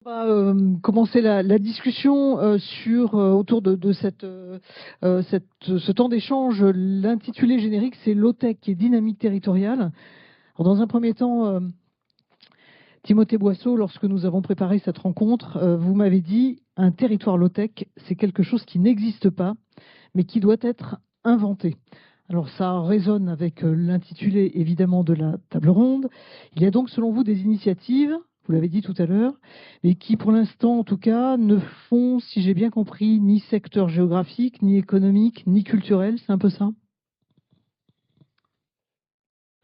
va commencer la discussion autour de ce temps d'échange. L'intitulé générique, c'est low-tech et dynamique territoriale. Alors, dans un premier temps, Timothée Boisseau, lorsque nous avons préparé cette rencontre, vous m'avez dit un territoire low-tech, c'est quelque chose qui n'existe pas, mais qui doit être inventé. Alors ça résonne avec l'intitulé évidemment de la table ronde. Il y a donc selon vous des initiatives, vous l'avez dit tout à l'heure, et qui pour l'instant en tout cas ne font, si j'ai bien compris, ni secteur géographique, ni économique, ni culturel, c'est un peu ça?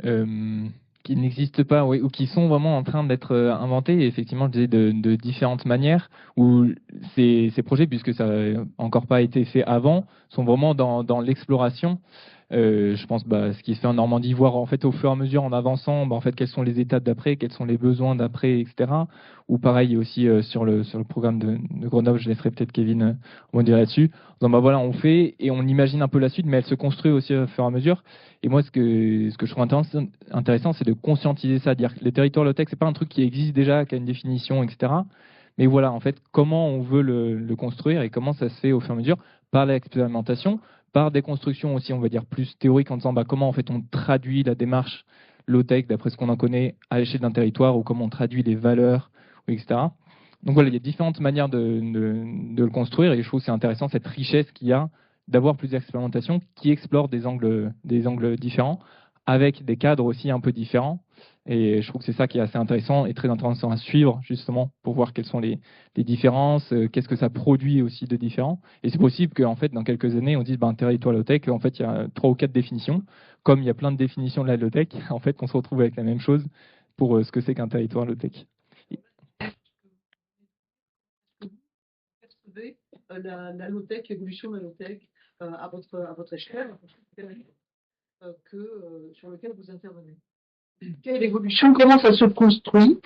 Qui n'existent pas, oui, ou qui sont vraiment en train d'être inventés, et effectivement, je disais de différentes manières, où ces projets, puisque ça n'a encore pas été fait avant, sont vraiment dans l'exploration. Je pense ce qui se fait en Normandie, voir en fait au fur et à mesure en avançant, en fait quelles sont les étapes d'après, quels sont les besoins d'après, etc. Ou pareil aussi sur le programme de Grenoble, je laisserai peut-être Kevin rebondir là-dessus. En disant, voilà, on fait et on imagine un peu la suite, mais elle se construit aussi au fur et à mesure. Et moi, ce que je trouve intéressant, c'est de conscientiser ça, dire que les territoires low-tech, c'est pas un truc qui existe déjà, qui a une définition, etc. Mais voilà, en fait, comment on veut le construire et comment ça se fait au fur et à mesure par l'expérimentation, par des constructions aussi, on va dire, plus théoriques en disant comment en fait on traduit la démarche low-tech d'après ce qu'on en connaît à l'échelle d'un territoire ou comment on traduit les valeurs, etc. Donc voilà, il y a différentes manières de le construire et je trouve que c'est intéressant cette richesse qu'il y a d'avoir plusieurs expérimentations qui explorent des angles différents avec des cadres aussi un peu différents. Et je trouve que c'est ça qui est assez intéressant et très intéressant à suivre justement pour voir quelles sont les différences, qu'est-ce que ça produit aussi de différent. Et c'est possible qu'en fait, dans quelques années, on dise un territoire low-tech, en fait, il y a 3 ou 4 définitions. Comme il y a plein de définitions de la low-tech, en fait, on se retrouve avec la même chose pour ce que c'est qu'un territoire low-tech. La low-tech, l'évolution de la low-tech à votre échelle, sur lequel vous intervenez. Quelle évolution, comment ça se construit?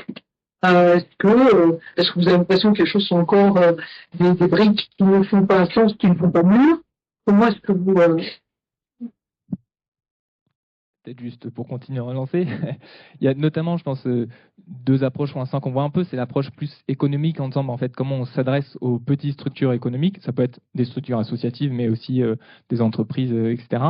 Est-ce que vous avez l'impression que les choses sont encore des briques qui ne font pas sens, qui ne font pas mur? Comment est-ce que vous... Peut-être juste pour continuer à relancer, il y a notamment, je pense, 2 approches pour l'instant qu'on voit un peu. C'est l'approche plus économique en disant en fait comment on s'adresse aux petites structures économiques. Ça peut être des structures associatives, mais aussi des entreprises, etc.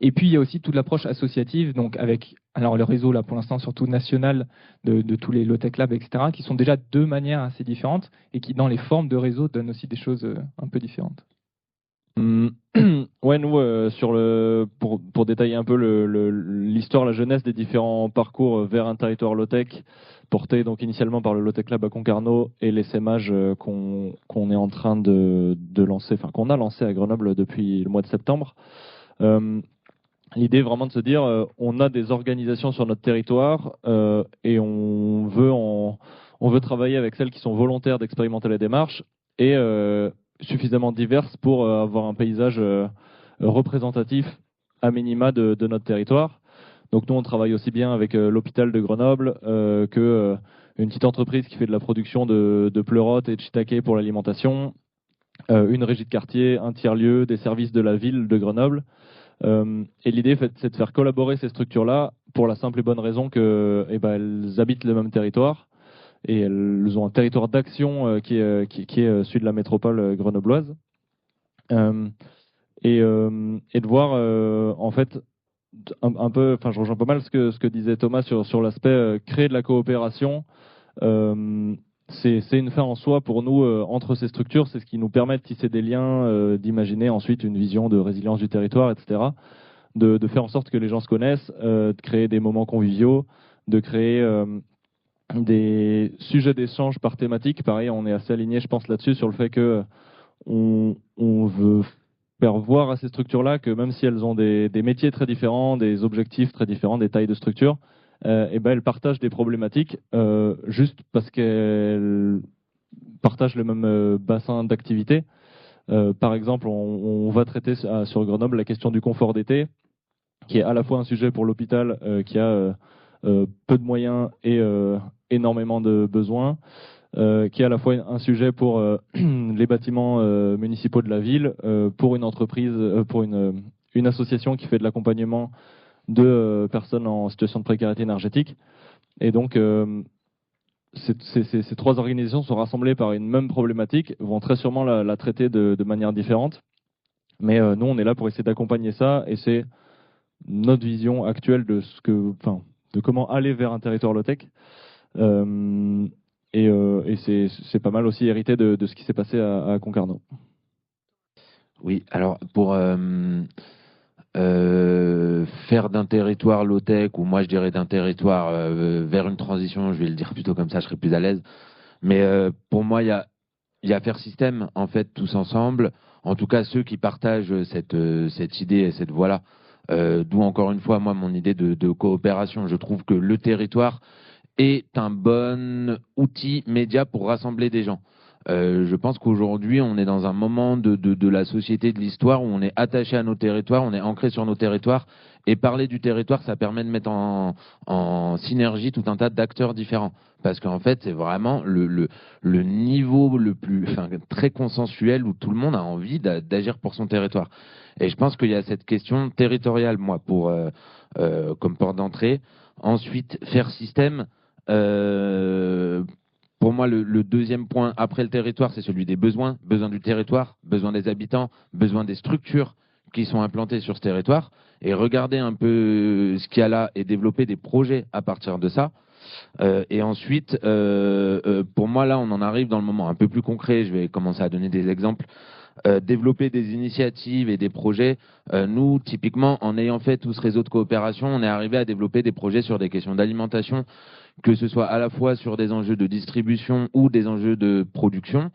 Et puis il y a aussi toute l'approche associative, donc avec alors le réseau là pour l'instant surtout national de tous les low-tech labs, etc. Qui sont déjà 2 manières assez différentes et qui dans les formes de réseau donnent aussi des choses un peu différentes. Ouais, nous, pour détailler un peu l'histoire, la jeunesse des différents parcours vers un territoire low-tech, porté donc initialement par le Low-Tech Lab à Concarneau et l'essaimage qu'on est en train de lancer, enfin qu'on a lancé à Grenoble depuis le mois de septembre. L'idée vraiment de se dire, on a des organisations sur notre territoire et on veut travailler avec celles qui sont volontaires d'expérimenter la démarche et suffisamment diverses pour avoir un paysage représentatif à minima de notre territoire. Donc nous, on travaille aussi bien avec l'hôpital de Grenoble que une petite entreprise qui fait de la production de pleurotes et de shiitake pour l'alimentation, une régie de quartier, un tiers-lieu, des services de la ville de Grenoble. Et l'idée, c'est de faire collaborer ces structures-là pour la simple et bonne raison que elles habitent le même territoire et elles ont un territoire d'action qui est celui de la métropole grenobloise. Et de voir en fait un peu, enfin je rejoins pas mal ce que disait Thomas sur l'aspect créer de la coopération. C'est une fin en soi pour nous entre ces structures, c'est ce qui nous permet de tisser des liens, d'imaginer ensuite une vision de résilience du territoire, etc. De faire en sorte que les gens se connaissent, de créer des moments conviviaux, de créer des sujets d'échange par thématique. Pareil, on est assez aligné, je pense, là-dessus, sur le fait que on veut faire voir à ces structures-là que même si elles ont des métiers très différents, des objectifs très différents, des tailles de structure, elles partagent des problématiques juste parce qu'elles partagent le même bassin d'activité. Par exemple, on va traiter sur Grenoble la question du confort d'été, qui est à la fois un sujet pour l'hôpital qui a peu de moyens et énormément de besoins, qui est à la fois un sujet pour les bâtiments municipaux de la ville, pour une entreprise, pour une association qui fait de l'accompagnement de personnes en situation de précarité énergétique. Et donc, ces trois organisations sont rassemblées par une même problématique, vont très sûrement la traiter de manière différente. Mais nous, on est là pour essayer d'accompagner ça, et c'est notre vision actuelle de de comment aller vers un territoire low-tech. Et c'est pas mal aussi hérité de ce qui s'est passé à Concarneau. Oui, alors pour faire d'un territoire low-tech, ou moi je dirais d'un territoire vers une transition, je vais le dire plutôt comme ça, je serai plus à l'aise. Mais pour moi, il y a faire système, en fait, tous ensemble. En tout cas, ceux qui partagent cette idée et cette voie-là. D'où encore une fois, moi, mon idée de coopération. Je trouve que le territoire est un bon outil média pour rassembler des gens. Je pense qu'aujourd'hui, on est dans un moment de la société, de l'histoire, où on est attaché à nos territoires, on est ancré sur nos territoires. Et parler du territoire, ça permet de mettre en synergie tout un tas d'acteurs différents. Parce qu'en fait, c'est vraiment le niveau le plus, très consensuel, où tout le monde a envie d'agir pour son territoire. Et je pense qu'il y a cette question territoriale, moi, comme porte d'entrée. Ensuite, faire système. Pour moi, le deuxième point après le territoire, c'est celui des besoins. Besoin du territoire, besoin des habitants, besoin des structures qui sont implantées sur ce territoire. Et regarder un peu ce qu'il y a là et développer des projets à partir de ça. Et ensuite, pour moi, là, on en arrive dans le moment un peu plus concret. Je vais commencer à donner des exemples. Développer des initiatives et des projets. Nous, typiquement, en ayant fait tout ce réseau de coopération, on est arrivé à développer des projets sur des questions d'alimentation, que ce soit à la fois sur des enjeux de distribution ou des enjeux de production.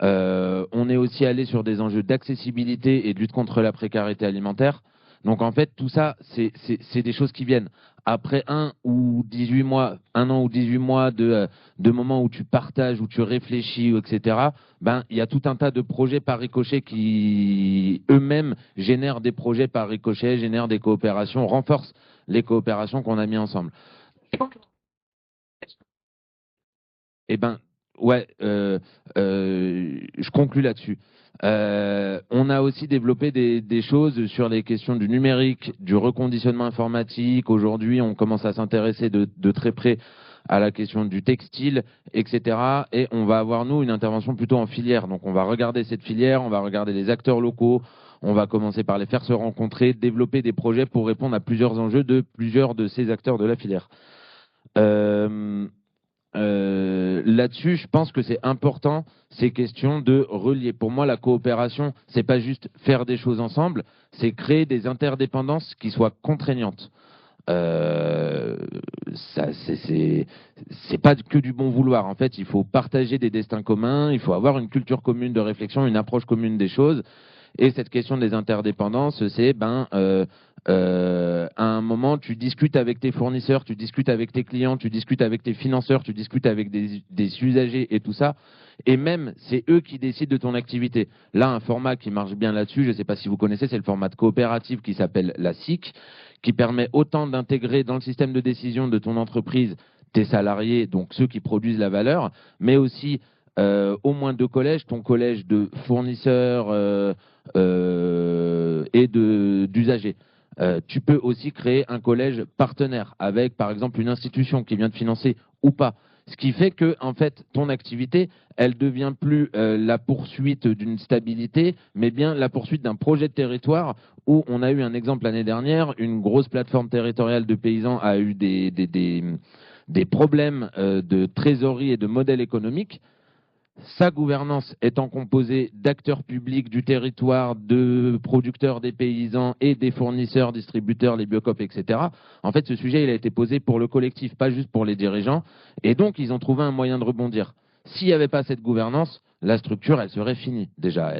On est aussi allé sur des enjeux d'accessibilité et de lutte contre la précarité alimentaire. Donc en fait, tout ça, c'est des choses qui viennent. Après 1 ou 18 mois, 1 an ou 18 mois de moments où tu partages, où tu réfléchis, etc., il y a tout un tas de projets par ricochet qui eux-mêmes génèrent des projets par ricochet, génèrent des coopérations, renforcent les coopérations qu'on a mis ensemble. Ouais, je conclus là-dessus. On a aussi développé des choses sur les questions du numérique, du reconditionnement informatique. Aujourd'hui, on commence à s'intéresser de très près à la question du textile, etc. Et on va avoir, nous, une intervention plutôt en filière. Donc, on va regarder cette filière, on va regarder les acteurs locaux, on va commencer par les faire se rencontrer, développer des projets pour répondre à plusieurs enjeux de plusieurs de ces acteurs de la filière. Là-dessus, je pense que c'est important ces questions de relier. Pour moi, la coopération, c'est pas juste faire des choses ensemble, c'est créer des interdépendances qui soient contraignantes. C'est pas que du bon vouloir. En fait, il faut partager des destins communs, il faut avoir une culture commune de réflexion, une approche commune des choses. Et cette question des interdépendances, c'est à un moment, tu discutes avec tes fournisseurs, tu discutes avec tes clients, tu discutes avec tes financeurs, tu discutes avec des usagers et tout ça. Et même, c'est eux qui décident de ton activité. Là, un format qui marche bien là-dessus, je ne sais pas si vous connaissez, c'est le format de coopérative qui s'appelle la SIC, qui permet autant d'intégrer dans le système de décision de ton entreprise tes salariés, donc ceux qui produisent la valeur, mais aussi au moins 2 collèges, ton collège de fournisseurs et d'usagers. Tu peux aussi créer un collège partenaire avec, par exemple, une institution qui vient te financer ou pas. Ce qui fait que, en fait, ton activité, elle devient plus la poursuite d'une stabilité, mais bien la poursuite d'un projet de territoire où on a eu un exemple l'année dernière, une grosse plateforme territoriale de paysans a eu des problèmes de trésorerie et de modèle économique. Sa gouvernance étant composée d'acteurs publics du territoire, de producteurs des paysans et des fournisseurs, distributeurs, les biocoop, etc. En fait, ce sujet, il a été posé pour le collectif, pas juste pour les dirigeants. Et donc, ils ont trouvé un moyen de rebondir. S'il n'y avait pas cette gouvernance, la structure, elle serait finie. Déjà,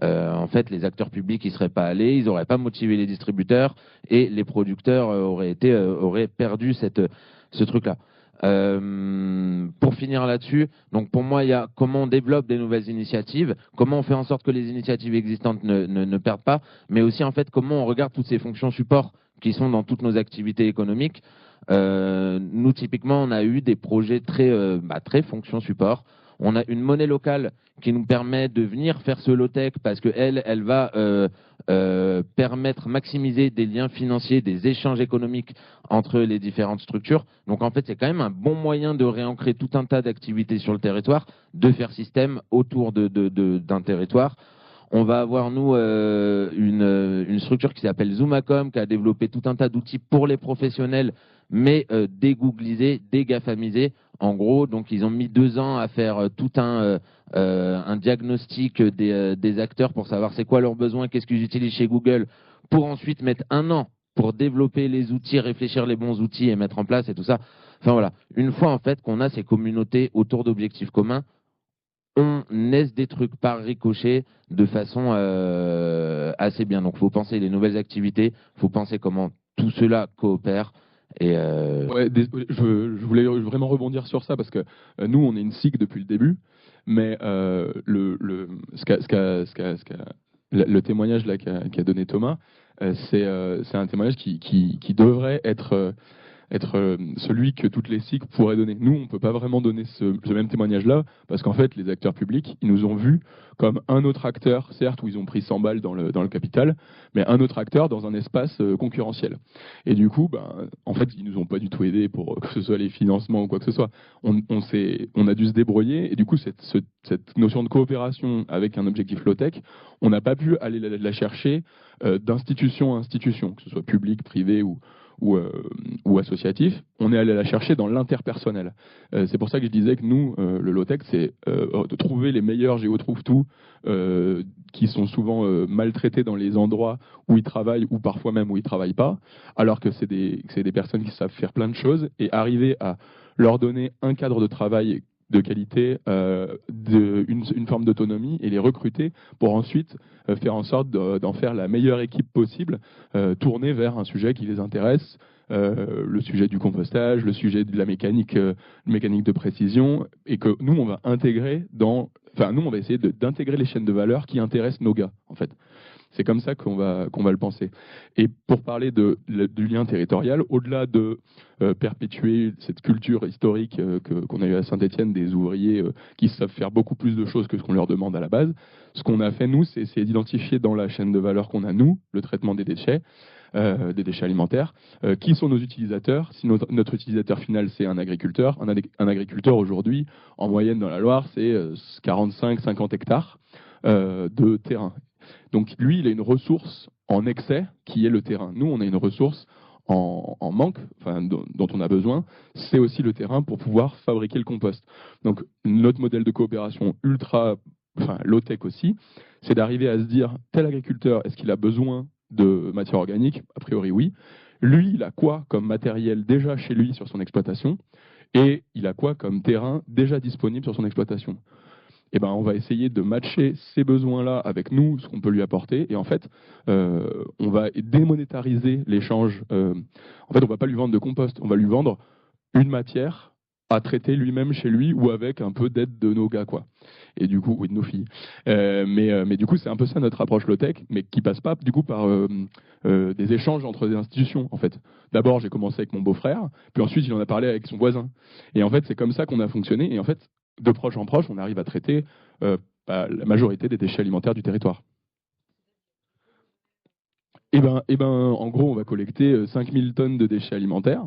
en fait, les acteurs publics, ils seraient pas allés, ils n'auraient pas motivé les distributeurs et les producteurs auraient perdu ce truc-là. Pour finir là-dessus, donc pour moi, il y a comment on développe des nouvelles initiatives, comment on fait en sorte que les initiatives existantes ne perdent pas, mais aussi en fait comment on regarde toutes ces fonctions support qui sont dans toutes nos activités économiques. Nous, typiquement, on a eu des projets très fonctions support. On a une monnaie locale qui nous permet de venir faire ce low-tech parce qu'elle va maximiser des liens financiers, des échanges économiques entre les différentes structures. Donc en fait, c'est quand même un bon moyen de réancrer tout un tas d'activités sur le territoire, de faire système autour d'un territoire. On va avoir, nous, une structure qui s'appelle Zoomacom, qui a développé tout un tas d'outils pour les professionnels, mais dégooglisés, dégafamisés. En gros, donc ils ont mis 2 ans à faire tout un diagnostic des acteurs pour savoir c'est quoi leurs besoins, qu'est-ce qu'ils utilisent chez Google, pour ensuite mettre 1 an pour développer les outils, réfléchir les bons outils et mettre en place et tout ça. Enfin voilà, une fois en fait qu'on a ces communautés autour d'objectifs communs, on naisse des trucs par ricochet de façon assez bien. Donc, il faut penser les nouvelles activités, il faut penser comment tout cela coopère. Et Ouais, je voulais vraiment rebondir sur ça parce que nous, on est une SIG depuis le début, mais le témoignage là qu'a donné Thomas, c'est un témoignage qui devrait être celui que toutes les SIG pourraient donner. Nous, on ne peut pas vraiment donner ce même témoignage-là, parce qu'en fait, les acteurs publics, ils nous ont vus comme un autre acteur, certes, où ils ont pris 100 balles dans le capital, mais un autre acteur dans un espace concurrentiel. Et du coup, en fait, ils nous ont pas du tout aidés pour que ce soit les financements ou quoi que ce soit. On a dû se débrouiller, et du coup, cette notion de coopération avec un objectif low-tech, on n'a pas pu aller la chercher d'institution à institution, que ce soit public, privé ou associatif, on est allé la chercher dans l'interpersonnel. C'est pour ça que je disais que nous, le low-tech, c'est de trouver les meilleurs géotrouve-tout qui sont souvent maltraités dans les endroits où ils travaillent ou parfois même où ils ne travaillent pas, alors que c'est des personnes qui savent faire plein de choses, et arriver à leur donner un cadre de travail de qualité, une forme d'autonomie, et les recruter pour ensuite faire en sorte d'en faire la meilleure équipe possible, tournée vers un sujet qui les intéresse, le sujet du compostage, le sujet de la mécanique de précision, et que nous, on va intégrer nous, on va essayer d'intégrer les chaînes de valeur qui intéressent nos gars, en fait. C'est comme ça qu'on va le penser. Et pour parler du lien territorial, au-delà de perpétuer cette culture historique qu'on a eue à Saint-Étienne, des ouvriers qui savent faire beaucoup plus de choses que ce qu'on leur demande à la base, ce qu'on a fait, nous, c'est d'identifier dans la chaîne de valeur qu'on a, nous, le traitement des déchets alimentaires, qui sont nos utilisateurs. Si notre utilisateur final, c'est un agriculteur, un agriculteur aujourd'hui, en moyenne dans la Loire, c'est 45-50 hectares de terrain. Donc lui, il a une ressource en excès qui est le terrain. Nous, on a une ressource en manque, dont on a besoin, c'est aussi le terrain pour pouvoir fabriquer le compost. Donc notre modèle de coopération low-tech aussi, c'est d'arriver à se dire, tel agriculteur, est-ce qu'il a besoin de matière organique? A priori, oui. Lui, il a quoi comme matériel déjà chez lui sur son exploitation? Et il a quoi comme terrain déjà disponible sur son exploitation? On va essayer de matcher ces besoins-là avec nous, ce qu'on peut lui apporter. Et en fait, on va démonétariser l'échange. En fait, on ne va pas lui vendre de compost. On va lui vendre une matière à traiter lui-même chez lui ou avec un peu d'aide de nos gars, quoi. Et du coup, oui, de nos filles. Mais du coup, c'est un peu ça notre approche low-tech, mais qui passe pas du coup par des échanges entre des institutions, en fait. D'abord, j'ai commencé avec mon beau-frère, puis ensuite, il en a parlé avec son voisin. Et en fait, c'est comme ça qu'on a fonctionné. Et en fait, de proche en proche, on arrive à traiter la majorité des déchets alimentaires du territoire. En gros, on va collecter 5000 tonnes de déchets alimentaires.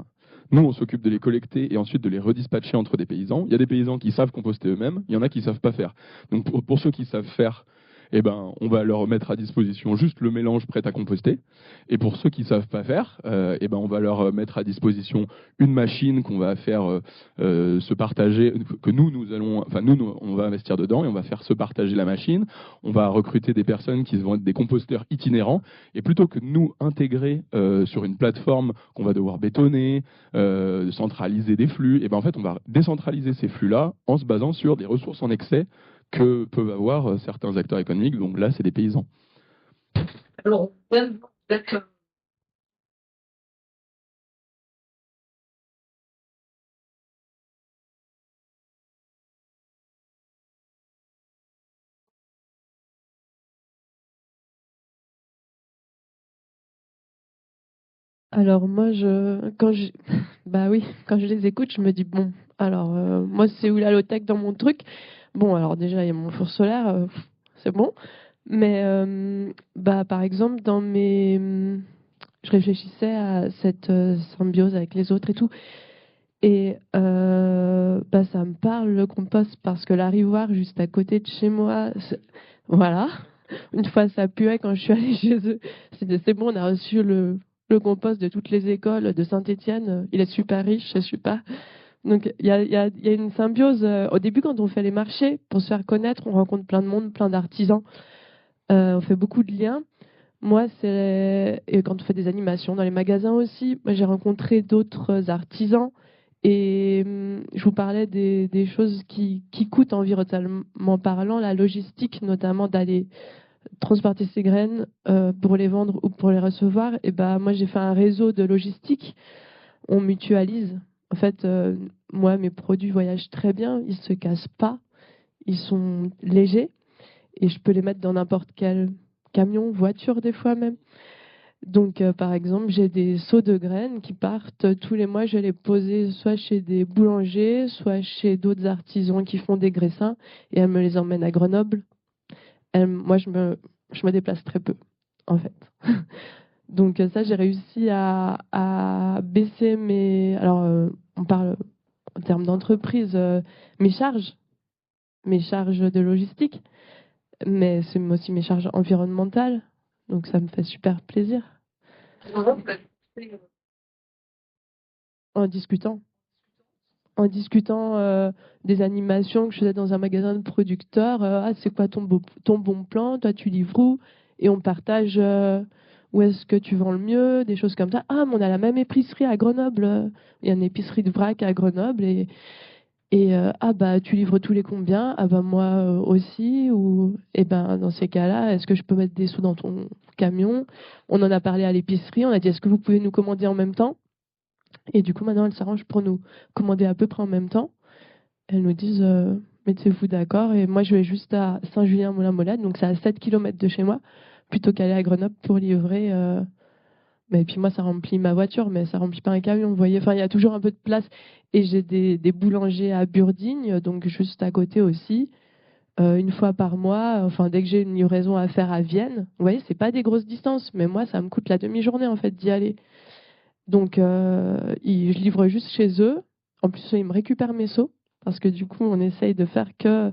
Nous, on s'occupe de les collecter et ensuite de les redispatcher entre des paysans. Il y a des paysans qui savent composter eux-mêmes, il y en a qui ne savent pas faire. Donc pour ceux qui savent faire, on va leur mettre à disposition juste le mélange prêt à composter. Et pour ceux qui ne savent pas faire, on va leur mettre à disposition une machine qu'on va faire se partager, que nous on va investir dedans et on va faire se partager la machine. On va recruter des personnes qui vont être des composteurs itinérants. Et plutôt que de nous intégrer sur une plateforme qu'on va devoir bétonner, centraliser des flux, en fait, on va décentraliser ces flux-là en se basant sur des ressources en excès que peuvent avoir certains acteurs économiques. Donc là, c'est des paysans. Alors, d'accord. Alors moi, bah oui, quand je les écoute, je me dis bon, alors moi c'est où la low-tech dans mon truc. Bon, alors déjà il y a mon four solaire, c'est bon. Mais bah par exemple je réfléchissais à cette symbiose avec les autres et tout, et bah ça me parle le compost parce que l'arrivoire juste à côté de chez moi, voilà. Une fois ça puait quand je suis allée chez eux. C'est bon, on a reçu le compost de toutes les écoles de Saint-Étienne. Il est super riche, c'est super. Donc il y a une symbiose. Au début, quand on fait les marchés, pour se faire connaître, on rencontre plein de monde, plein d'artisans. On fait beaucoup de liens. Moi, et quand on fait des animations dans les magasins aussi, moi j'ai rencontré d'autres artisans. Et je vous parlais des choses qui coûtent environnementalement parlant, la logistique, notamment d'aller transporter ces graines pour les vendre ou pour les recevoir. Et ben moi j'ai fait un réseau de logistique. On mutualise. En fait, moi mes produits voyagent très bien, ils se cassent pas, ils sont légers et je peux les mettre dans n'importe quel camion, voiture des fois même. Donc par exemple j'ai des seaux de graines qui partent tous les mois. Je vais les poser soit chez des boulangers, soit chez d'autres artisans qui font des graissins et elles me les emmènent à Grenoble. Moi je me déplace très peu en fait. Donc ça, j'ai réussi à baisser mes... Alors, on parle en termes d'entreprise, mes charges de logistique, mais c'est aussi mes charges environnementales. Donc ça me fait super plaisir. En discutant. En discutant des animations que je faisais dans un magasin de producteurs. Ah, c'est quoi ton bon plan? Toi, tu livres où? Et on partage où est-ce que tu vends le mieux, des choses comme ça. Ah, mais on a la même épicerie à Grenoble. Il y a une épicerie de vrac à Grenoble. Et ah, bah, tu livres tous les combien? Ah, bah, moi aussi. Ou, et ben, dans ces cas-là, est-ce que je peux mettre des sous dans ton camion? On en a parlé à l'épicerie. On a dit, est-ce que vous pouvez nous commander en même temps? Et du coup, maintenant, elles s'arrangent pour nous commander à peu près en même temps. Elles nous disent mettez-vous d'accord. Et moi, je vais juste à Saint-Julien-Moulin-Molette, donc c'est à 7 km de chez moi, plutôt qu'aller à Grenoble pour livrer. Mais puis moi, ça remplit ma voiture, mais ça remplit pas un camion, vous voyez. Enfin, il y a toujours un peu de place. Et j'ai des boulangers à Burdigne, donc juste à côté aussi. Une fois par mois, enfin dès que j'ai une livraison à faire à Vienne, vous voyez, c'est pas des grosses distances, mais moi, ça me coûte la demi-journée en fait d'y aller. Donc, je livre juste chez eux. En plus, ils me récupèrent mes seaux parce que du coup, on essaye de faire que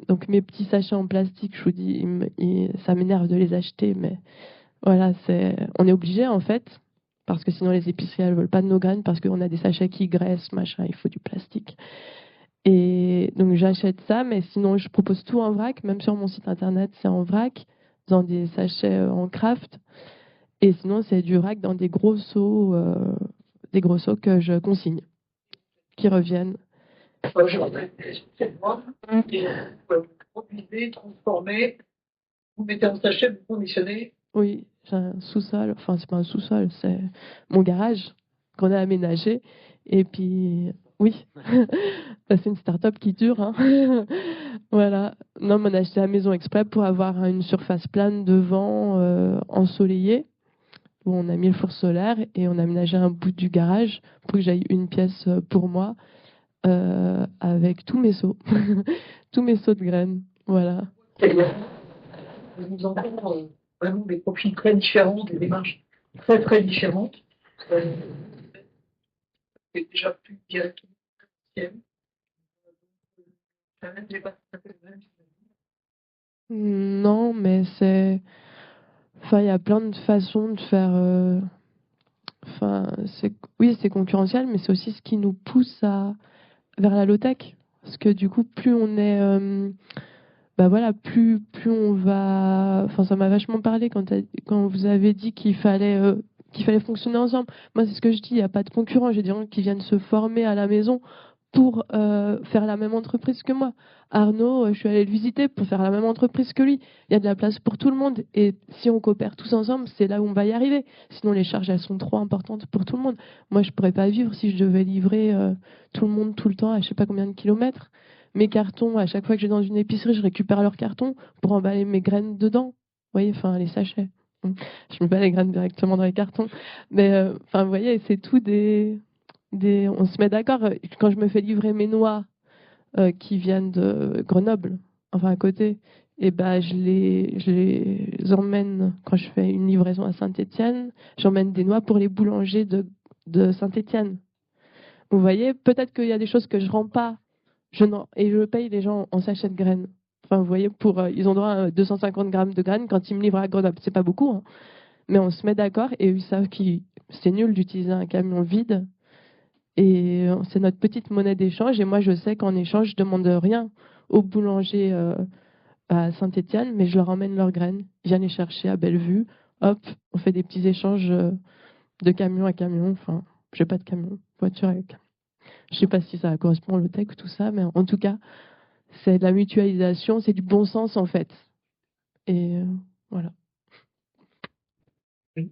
donc mes petits sachets en plastique. Je vous dis, ça m'énerve de les acheter, mais voilà, on est obligé en fait parce que sinon les épiceries elles veulent pas de nos graines parce qu'on a des sachets qui graissent, machin. Il faut du plastique. Et donc j'achète ça, mais sinon je propose tout en vrac. Même sur mon site internet, c'est en vrac dans des sachets en craft. Et sinon, c'est du vrac dans des gros seaux que je consigne, qui reviennent. Vous produisez, transformez, vous mettez en sachet, vous conditionnez. Oui, j'ai un sous-sol. Enfin, c'est pas un sous-sol, c'est mon garage qu'on a aménagé. Et puis, oui, c'est une start-up qui dure. Hein. Voilà. Non, mais on a acheté la maison exprès pour avoir une surface plane devant, ensoleillée, où on a mis le four solaire et on a aménagé un bout du garage pour que j'aille une pièce pour moi avec tous mes seaux, tous mes seaux de graines. Voilà. Nous nous entendons vraiment des profils très différents, des démarches très très différentes. C'est déjà plus directement. Non, mais c'est. Enfin, il y a plein de façons de faire. Enfin, oui, c'est concurrentiel, mais c'est aussi ce qui nous pousse vers la low-tech. Parce que du coup, plus on est. Bah voilà, plus on va. Enfin, ça m'a vachement parlé quand vous avez dit qu'il fallait fonctionner ensemble. Moi, c'est ce que je dis, il n'y a pas de concurrent. J'ai des gens qui viennent se former à la maison pour faire la même entreprise que moi. Arnaud, je suis allée le visiter pour faire la même entreprise que lui. Il y a de la place pour tout le monde. Et si on coopère tous ensemble, c'est là où on va y arriver. Sinon, les charges, elles sont trop importantes pour tout le monde. Moi, je pourrais pas vivre si je devais livrer tout le monde tout le temps à je sais pas combien de kilomètres. Mes cartons, à chaque fois que je vais dans une épicerie, je récupère leurs cartons pour emballer mes graines dedans. Vous voyez, enfin, les sachets. Je mets pas les graines directement dans les cartons. Mais enfin, vous voyez, c'est tout on se met d'accord. Quand je me fais livrer mes noix qui viennent de Grenoble, enfin à côté, et ben je les emmène quand je fais une livraison à Saint-Étienne. J'emmène des noix pour les boulangers de Saint-Étienne. Vous voyez, peut-être qu'il y a des choses que je rends pas, et je paye les gens en sachet de graines. Enfin, vous voyez, ils ont droit à 250 grammes de graines quand ils me livrent à Grenoble. C'est pas beaucoup, hein. Mais on se met d'accord et ils savent que c'est nul d'utiliser un camion vide. Et c'est notre petite monnaie d'échange. Et moi, je sais qu'en échange, je demande rien aux boulangers à Saint-Étienne, mais je leur emmène leurs graines. Ils viennent les chercher à Bellevue. Hop, on fait des petits échanges de camion à camion. Enfin, j'ai pas de camion, voiture avec camion. Je sais pas si ça correspond au low-tech ou tout ça, mais en tout cas, c'est de la mutualisation, c'est du bon sens en fait. Et voilà. Oui.